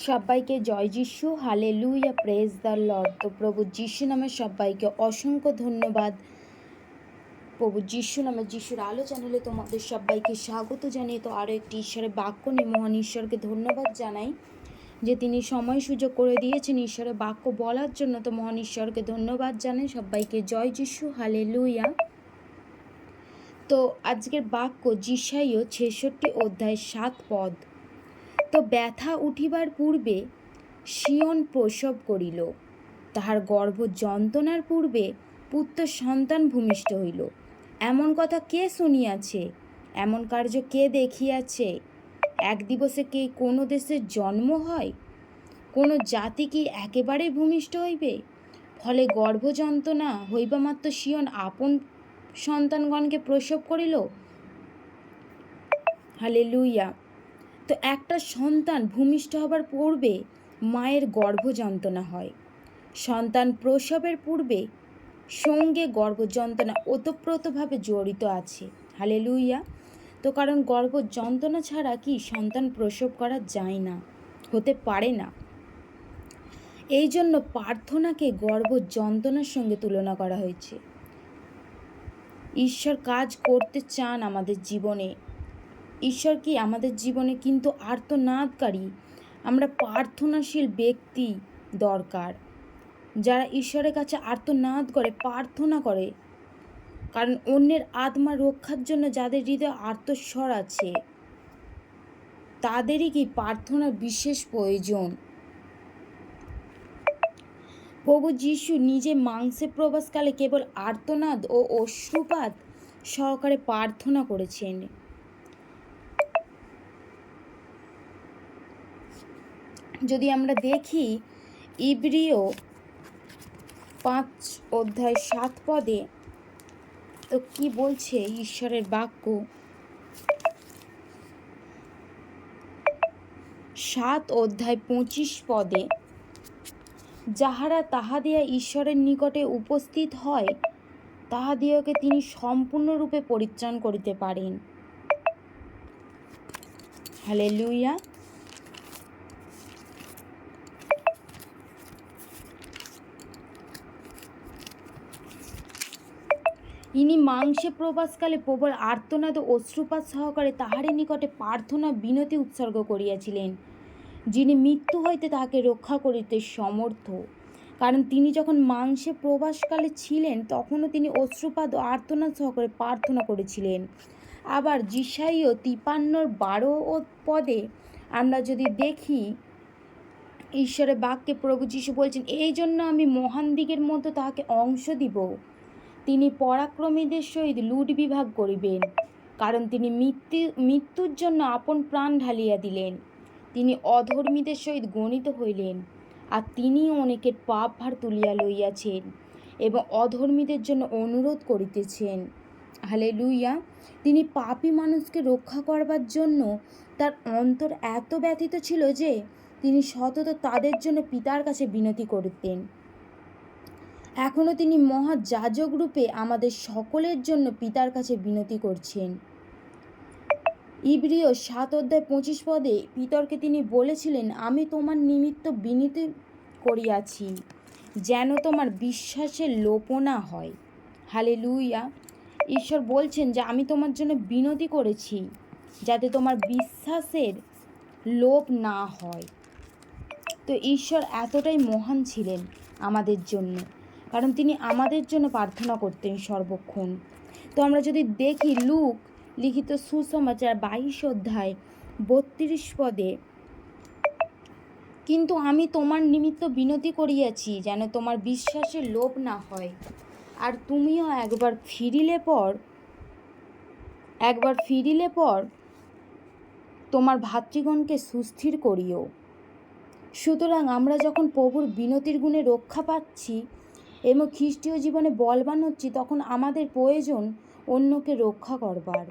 সবাইকে জয় যিশু, হালেলুয়া, প্রেজ দ্য লর্ড। তো প্রভু যিশু নামে সবাইকে অসংখ্য ধন্যবাদ। প্রভু যিশু নামে, যিশুর আলো চ্যানেলে তোমাদের সবাইকে স্বাগত জানিয়ে তো আরও একটি ঈশ্বরের বাক্য নিয়ে মহান ঈশ্বরকে ধন্যবাদ জানাই যে তিনি সময় সুযোগ করে দিয়েছেন ঈশ্বরের বাক্য বলার জন্য। তো মহান ঈশ্বরকে ধন্যবাদ জানাই। সবাইকে জয় যিশু, হালেলুয়া। তো আজকের বাক্য যিশাইয় 66 অধ্যায় 7 পদ। তো ব্যথা উঠিবার পূর্বে সিয়ন প্রসব করিল, তাহার গর্ভ যন্ত্রণার পূর্বে পুত্র সন্তান ভূমিষ্ঠ হইল। এমন কথা কে শুনিয়াছে? এমন কার্য কে দেখিয়াছে? এক দিবসে কি কোনো দেশের জন্ম হয়? কোনো জাতি কি একেবারে ভূমিষ্ঠ হইবে? ফলে গর্ভ যন্ত্রণা হইবা মাত্র সিয়ন আপন সন্তানগণকে প্রসব করিল। হালেলুয়া। তো একটা সন্তান ভূমিষ্ঠ হবার পূর্বে মায়ের গর্ভ যন্ত্রণা হয়। সন্তান প্রসবের পূর্বে সঙ্গে গর্ভ যন্ত্রণা ওতপ্রোতভাবে জড়িত আছে। হালেলুয়া। তো কারণ গর্ভ যন্ত্রণা ছাড়া কি সন্তান প্রসব করা যায় না, হতে পারে না। এই জন্য প্রার্থনাকে গর্ভ যন্ত্রণার সঙ্গে তুলনা করা হয়েছে। ঈশ্বর কাজ করতে চান আমাদের জীবনে। ঈশ্বর কি আমাদের জীবনে কিন্তু আর্তনাদকারী, আমরা প্রার্থনাশীল ব্যক্তি দরকার, যারা ঈশ্বরের কাছে আর্তনাদ করে, প্রার্থনা করে। কারণ অন্যের আত্মা রক্ষার জন্য যাদের হৃদয়ে আর্তস্বর আছে, তাদেরই কি প্রার্থনার বিশেষ প্রয়োজন। প্রভু যিশু নিজে মাংসে প্রবাসকালে কেবল আর্তনাদ ও অশ্রুপাত সহকারে প্রার্থনা করেছেন। যদি আমরা দেখি ইব্রিয় 5 অধ্যায় 7 পদে, তো কি বলছে ঈশ্বরের বাক্য? 7 অধ্যায় 25 পদে, যাহারা তাহাদিয়া ঈশ্বরের নিকটে উপস্থিত হয় তাহাদিওকে তিনি সম্পূর্ণরূপে পরিত্রাণ করিতে পারেন। হালেলুয়া। ইনি মাংসে প্রবাসকালে প্রবল আর্তনাদ ও অশ্রুপাত সহকারে তাহারই নিকটে প্রার্থনা বিনতি উৎসর্গ করিয়াছিলেন, যিনি মৃত্যু হইতে তাহাকে রক্ষা করিতে সমর্থ। কারণ তিনি যখন মাংসে প্রবাসকালে ছিলেন তখনও তিনি অশ্রুপাত ও আর্তনাদ সহকারে প্রার্থনা করেছিলেন। আবার যিশাইয় 53:12 পদে আমরা যদি দেখি, ঈশ্বরের বাক্যে প্রভু যিশু বলছেন, এই জন্য আমি মহান দিগের মধ্যে তাহাকে অংশ দিব। তিনি পরাক্রমীদের সহিত লুট বিভাগ করিবেন, কারণ তিনি মৃত্যুর জন্য আপন প্রাণ ঢালিয়া দিলেন। তিনি অধর্মীদের সহিত গণিত হইলেন, আর তিনি অনেকের পাপ ভার তুলিয়া লইয়াছেন এবং অধর্মীদের জন্য অনুরোধ করিতেছেন। হালেলুয়া। তিনি পাপী মানুষকে রক্ষা করবার জন্য তার অন্তর এত ব্যথিত ছিল যে তিনি সতত তাদের জন্য পিতার কাছে বিনতি করতেন। এখনও তিনি মহাযাজক রূপে আমাদের সকলের জন্য পিতার কাছে বিনতি করছেন। ইব্রিয় 7 অধ্যায় 25 পদে পিতরকে তিনি বলেছিলেন, আমি তোমার নিমিত্ত বিনতি করিয়াছি যেন তোমার বিশ্বাসের লোপ না হয়। হালেলুয়া। ঈশ্বর বলছেন যে আমি তোমার জন্য বিনতি করেছি যাতে তোমার বিশ্বাসের লোপ না হয়। তো ঈশ্বর এতটাই মহান ছিলেন আমাদের জন্য, কারণ তিনি আমাদের জন্য প্রার্থনা করতেন সর্বক্ষণ। তো আমরা যদি দেখি লুক লিখিত সুসমাচার 22 অধ্যায় 32 পদে, কিন্তু আমি তোমার নিমিত্ত বিনতি করিয়াছি যেন তোমার বিশ্বাসের লোপ না হয়, আর তুমিও একবার ফিরিলে পর তোমার ভাতৃগণকে সুস্থির করিও। সুতরাং আমরা যখন প্রভুর বিনতির গুণে রক্ষা পাচ্ছি এবং খ্রিস্টীয় জীবনে বলবান হচ্ছি, তখন আমাদের প্রয়োজন অন্যকে রক্ষা করবার।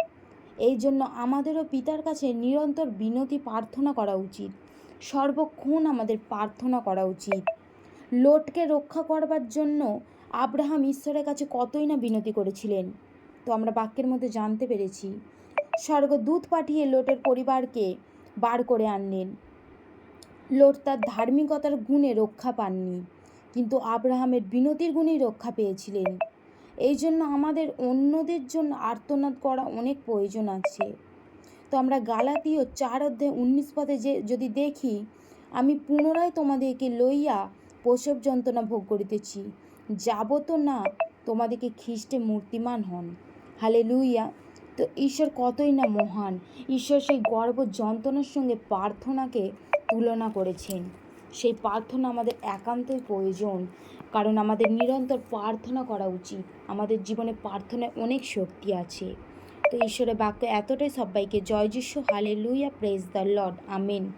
এই জন্য আমাদেরও পিতার কাছে নিরন্তর বিনতি প্রার্থনা করা উচিত, সর্বক্ষণ আমাদের প্রার্থনা করা উচিত। লোটকে রক্ষা করবার জন্য আব্রাহাম ঈশ্বরের কাছে কতই না বিনতি করেছিলেন। তো আমরা বাক্যের মধ্যে জানতে পেরেছি, স্বর্গদূত পাঠিয়ে লোটের পরিবারকে বার করে আনলেন। লোট তার ধার্মিকতার গুণে রক্ষা পাননি, কিন্তু আব্রাহামের বিনতির গুণেই রক্ষা পেয়েছিলেন। এই জন্য আমাদের অন্যদের জন্য আর্তনাদ করা অনেক প্রয়োজন আছে। তো আমরা গালাতীয় 4:19 যদি দেখি, আমি পুনরায় তোমাদেরকে লইয়া প্রসব যন্ত্রণা ভোগ করিতেছি, যাবত না তোমাদেরকে খ্রিস্টে মূর্তিমান হন। হালেলুইয়া। তো ঈশ্বর কতই না মহান। ঈশ্বর সেই গর্ভ যন্ত্রণার সঙ্গে প্রার্থনাকে তুলনা করেছেন। সেই প্রার্থনা আমাদের একান্তই প্রয়োজন, কারণ আমাদের নিরন্তর প্রার্থনা করা উচিত। আমাদের জীবনে প্রার্থনায় অনেক শক্তি আছে। তো ঈশ্বরের বাক্য এতটাই। সবাইকে জয় যিশু। Hallelujah. Praise the Lord. Amen.